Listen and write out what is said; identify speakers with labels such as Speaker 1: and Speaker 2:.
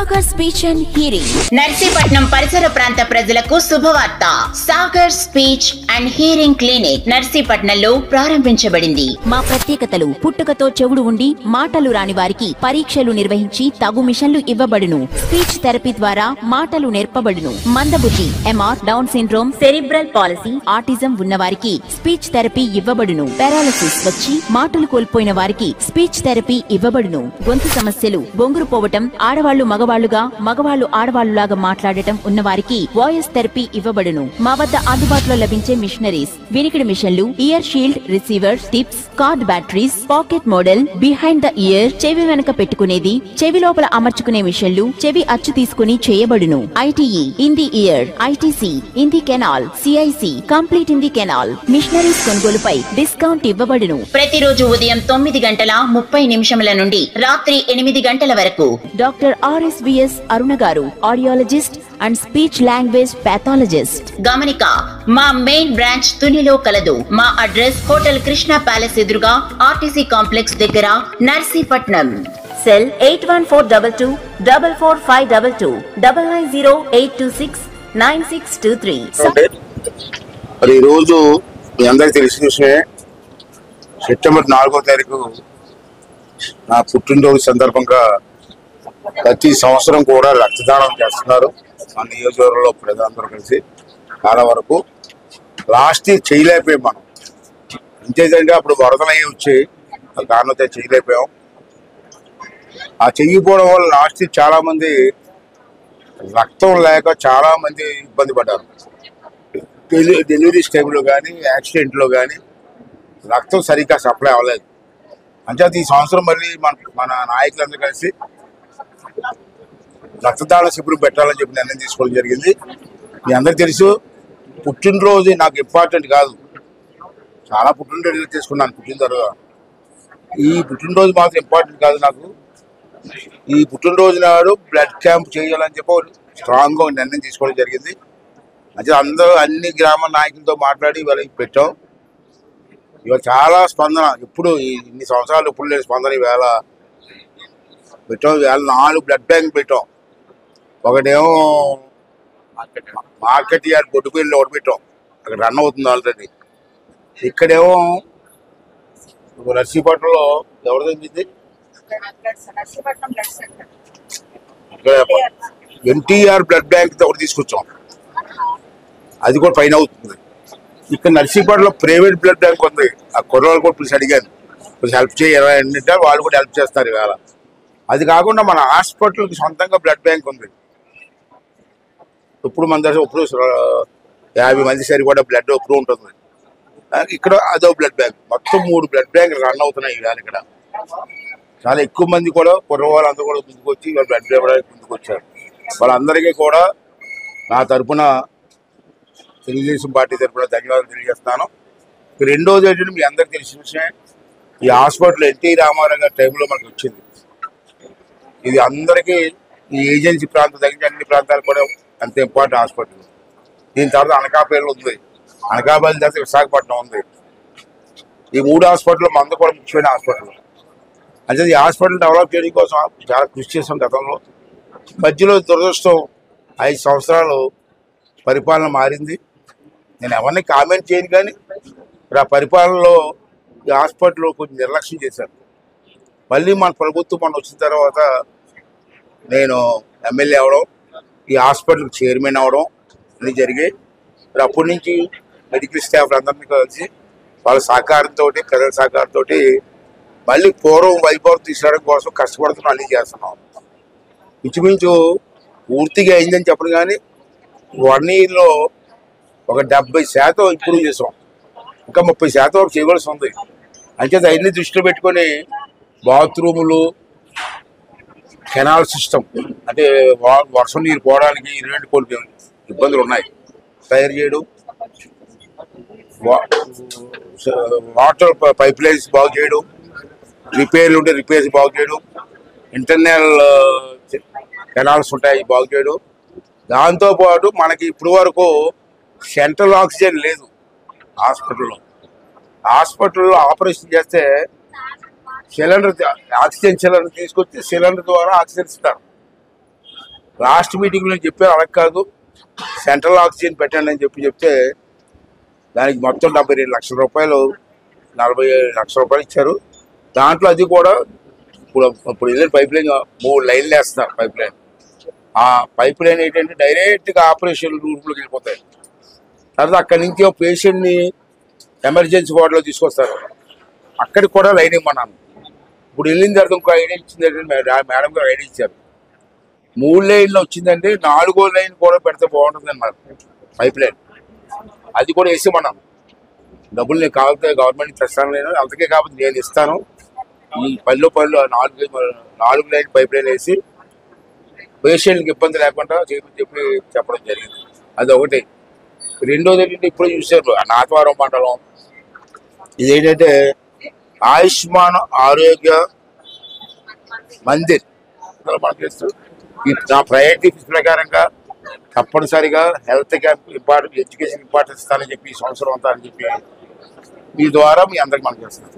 Speaker 1: Sagar speech and hearing.
Speaker 2: Narsipatnam పరిసర ప్రాంత ప్రజలకు శుభవార్త. Sagar speech and hearing clinic నర్సీపట్నంలో ప్రారంభించబడింది.
Speaker 1: మా ప్రత్యేకతలు: పుట్టుకతో చెవుడు ఉండి మాటలు రాని వారికి పరీక్షలు నిర్వహించి తగు మిషన్లు ఇవ్వబడును. స్పీచ్ థెరపీ ద్వారా మాటలు నేర్పబడును. మందబుద్ధి, MR, down syndrome, cerebral palsy, autism ఉన్నవారికి స్పీచ్ థెరపీ ఇవ్వబడును. పారాలసిస్ వచ్చి మాటలు కోల్పోయిన వారికి స్పీచ్ థెరపీ ఇవ్వబడును. గొంతు సమస్యలు, బొంగురు పోవటం, ఆడవాళ్లు మగవాళ్లుగా, మగవాళ్లు ఆడవాళ్లులాగా మాట్లాడటం ఉన్నవారికి వాయిస్ థెరపీ ఇవ్వబడును. మా వద్ద అందుబాటులో లభించే మిషనరీస్: వినికిడి మిషన్లు, year shield receivers, tips, card batteries, pocket model, behind the year, చెవి వెనక పెట్టుకునేది, చెవి లోపల అమర్చుకునే మిషన్లు, చెవి అచ్చు తీసుకుని చేయబడును. ITE, in the ear, ITC, in the canal, CIC, complete in the canal. Machineries కొనుగోలుపై డిస్కౌంట్ ఇవ్వబడును.
Speaker 2: ప్రతిరోజు ఉదయం 9:30 నుండి రాత్రి 8 గంటల వరకు
Speaker 1: డాక్టర్ ఆర్ఎస్విఎస్ అరుణ గారు, audiologist and speech language pathologist.
Speaker 2: గమనిక: మా మెయిన్ బ్రాంచ్ తునిలో కలదు. మా అడ్రస్ హోటల్ కృష్ణ ప్యాలెస్ ఎదురుగా, ఆర్టీసీ కాంప్లెక్స్ దగ్గర, నర్సీపట్నం. సెల్ 8142244522 9908269623.
Speaker 3: మరి ఈరోజు మీ అందరికి తెలిసిన విషయమే, సెప్టెంబర్ 4వ తారీఖు నా పుట్టినరోజు సందర్భంగా ప్రతి సంవత్సరం కూడా రక్తదానం చేస్తున్నారు మన నియోజకవర్గంలో ప్రజలందరూ కలిసి. చాలా వరకు లాస్ట్ ఇయర్ చేయలేకపోయాం మనం. అంతేదంగా అప్పుడు వరదలు అయ్యి వచ్చాయి, కారణంతో చేయలేకపోయాం. ఆ చెయ్యిపోవడం వల్ల లాస్ట్ ఇయర్ చాలా మంది రక్తం లేక చాలా మంది ఇబ్బంది పడ్డారు. డెలివరీ టైంలో కానీ, యాక్సిడెంట్లో కానీ రక్తం సరిగ్గా సప్లై అవ్వలేదు. అంచేత ఈ సంవత్సరం మళ్ళీ మన నాయకులందరూ కలిసి రక్తదాన శిబిరం పెట్టాలని చెప్పి నిర్ణయం తీసుకోవడం జరిగింది. మీ అందరికి తెలుసు, పుట్టినరోజు నాకు ఇంపార్టెంట్ కాదు. చాలా పుట్టినరోజు చేసుకున్నాను పుట్టిన తర్వాత. ఈ పుట్టినరోజు మాత్రం ఇంపార్టెంట్ కాదు నాకు. ఈ పుట్టినరోజు నాడు బ్లడ్ క్యాంప్ చేయాలని చెప్పి స్ట్రాంగ్గా నిర్ణయం తీసుకోవడం జరిగింది. అంటే అందరూ అన్ని గ్రామ నాయకులతో మాట్లాడి వాళ్ళకి పెట్టాం. ఇవాళ చాలా స్పందన, ఎప్పుడు ఇన్ని సంవత్సరాలు ఎప్పుడు లేని స్పందన ఈవేళ పెట్టాం. ఇవాళ 4 బ్లడ్ బ్యాంక్ పెట్టాం. ఒకటేమో మార్కెట్ యార్డ్ బొడ్డుపల్లిలో ఒకటి పెట్టాం, అక్కడ రన్ అవుతుంది ఆల్రెడీ. ఇక్కడేమో నర్సీపట్నంలో ఎవరిది ఇక్కడ ఎన్టీఆర్ బ్లడ్ బ్యాంక్ ఒకటి తీసుకొచ్చాం, అది కూడా పైన అవుతుంది. ఇక్కడ నర్సీపట్నంలో ప్రైవేట్ బ్లడ్ బ్యాంక్ ఉంది. ఆ కుర్రవాళ్ళు కూడా పిలిచి అడిగాను, కొంచెం హెల్ప్ చేయాలంటే వాళ్ళు కూడా హెల్ప్ చేస్తారు ఇవాళ. అది కాకుండా మన హాస్పిటల్కి సొంతంగా బ్లడ్ బ్యాంక్ ఉంది. ఇప్పుడు మన దగ్గర ఇప్పుడు 50 మంది సరి కూడా బ్లడ్ ఎప్పుడు ఉంటుంది. ఇక్కడ అదో బ్లడ్ బ్యాంక్, మొత్తం 3 బ్లడ్ బ్యాంక్ రన్ అవుతున్నాయి ఇవాళ. ఇక్కడ చాలా ఎక్కువ మంది కూడా కుర్రవాళ్ళందరూ కూడా ముందుకు వచ్చి బ్లడ్ ఇవ్వడానికి ముందుకు వచ్చారు. వాళ్ళందరికీ కూడా నా తరఫున, తెలుగుదేశం పార్టీ తరఫున ధన్యవాదాలు తెలియజేస్తాను. రెండోది ఏంటంటే, మీ అందరికి తెలిసిన విషయం, ఈ హాస్పిటల్ ఎన్టీ రామారావు గారి టైంలో మనకు వచ్చింది. ఇది అందరికీ ఈ ఏజెన్సీ ప్రాంతం తగ్గించి అన్ని ప్రాంతాలు కూడా అంత ఇంపార్టెంట్ హాస్పిటల్. దీని తర్వాత అనకాపల్లి ఉంది, అనకాపల్లి తర్వాత విశాఖపట్నం ఉంది. ఈ 3 హాస్పిటల్ మందు కూడా ముఖ్యమైన హాస్పిటల్. అంటే ఈ హాస్పిటల్ డెవలప్ చేయడం కోసం చాలా కృషి చేసాం గతంలో. మధ్యలో దురదృష్టం 5 సంవత్సరాలు పరిపాలన మారింది. నేను ఎవరిని కామెంట్ చేయను, కానీ ఆ పరిపాలనలో ఈ హాస్పిటల్ కొంచెం నిర్లక్ష్యం చేశాను. మళ్ళీ మన ప్రభుత్వం వచ్చిన తర్వాత నేను ఎమ్మెల్యే అవ్వడం, ఈ హాస్పిటల్కి చైర్మన్ అవ్వడం అన్నీ జరిగాయి. మరి అప్పటి నుంచి మెడికల్ స్టాఫ్ అందరినీ కలిసి వాళ్ళ సహకారంతో, ప్రజల సహకారంతో మళ్ళీ పూర్వం వైభవం తీసుకురావడం కోసం కష్టపడుతున్నాం, అన్నీ చేస్తున్నాం. ఇంచుమించు పూర్తిగా అయిందని చెప్పను, కానీ 1 ఇయర్లో ఒక 70% ఇంప్రూవ్ చేసాం. ఇంకా 30% వరకు చేయవలసి ఉంది. అంచేత అన్ని దృష్టిలో పెట్టుకొని బాత్రూములు, కెనాల్ సిస్టమ్, అంటే వర్షం నీరు పోవడానికి ఇలాంటి కొన్ని ఇబ్బందులు ఉన్నాయి, తయారు చేయడం, వాటర్ పైప్ లైన్స్ బాగు చేయడం, రిపేర్లు ఉంటే రిపేర్స్ బాగు చేయడం, ఇంటర్నల్ కెనాల్స్ ఉంటాయి బాగు చేయడం. దాంతోపాటు మనకి ఇప్పుడు వరకు సెంట్రల్ ఆక్సిజన్ లేదు హాస్పిటల్లో. హాస్పిటల్లో ఆపరేషన్ చేస్తే సిలిండర్, ఆక్సిజన్ సిలిండర్ తీసుకొచ్చి సిలిండర్ ద్వారా ఆక్సిజన్ ఇస్తారు. లాస్ట్ మీటింగ్లో చెప్పారు, అలా కాదు సెంట్రల్ ఆక్సిజన్ పెట్టండి అని చెప్తే దానికి మొత్తం 72 లక్షల రూపాయలు, 45 లక్షల రూపాయలు ఇచ్చారు. దాంట్లో అది కూడా ఇప్పుడు వెళ్ళిన పైప్ లైన్ 3 లైన్లు వేస్తున్నారు. పైప్ లైన్, ఆ పైప్ లైన్ ఏంటంటే డైరెక్ట్గా ఆపరేషన్ రూమ్లోకి వెళ్ళిపోతాయి. తర్వాత అక్కడి నుంచి ఒక పేషెంట్ని ఎమర్జెన్సీ వార్డులో తీసుకొస్తారు, అక్కడికి కూడా లైన్ ఇమ్మన్నాను. ఇప్పుడు వెళ్ళిన తర్వాత ఇంకో ఐడియా ఇచ్చింది ఏంటంటే మేడం గారు ఐడియా ఇచ్చారు, 3 లైన్లు వచ్చిందంటే 4వ లైన్ కూడా పెడితే బాగుంటుంది అన్నారు పైప్ లైన్. అది కూడా వేసేమన్నాను. డబ్బులు నేను కావాలంటే గవర్నమెంట్ తెస్తాను, నేను అంతకే కాబట్టి నేను ఇస్తాను. ఈ పల్లె 4 లైన్ పైప్ లైన్ వేసి పేషెంట్కి ఇబ్బంది లేకుండా చెప్పడం జరిగింది. అది ఒకటి. రెండోది ఏంటంటే ఇప్పుడు చూసారు నాథవరం మండలం, ఇదేంటంటే ఆయుష్మాన్ ఆరోగ్య మందిర్ మనకి నా ప్రయారిటీస్ ప్రకారంగా తప్పనిసరిగా health camp important, education importance ఇస్తానని చెప్పి ఈ సంవత్సరం అంతా అని చెప్పి మీ ద్వారా మీ అందరికి మనం చేస్తున్నాం.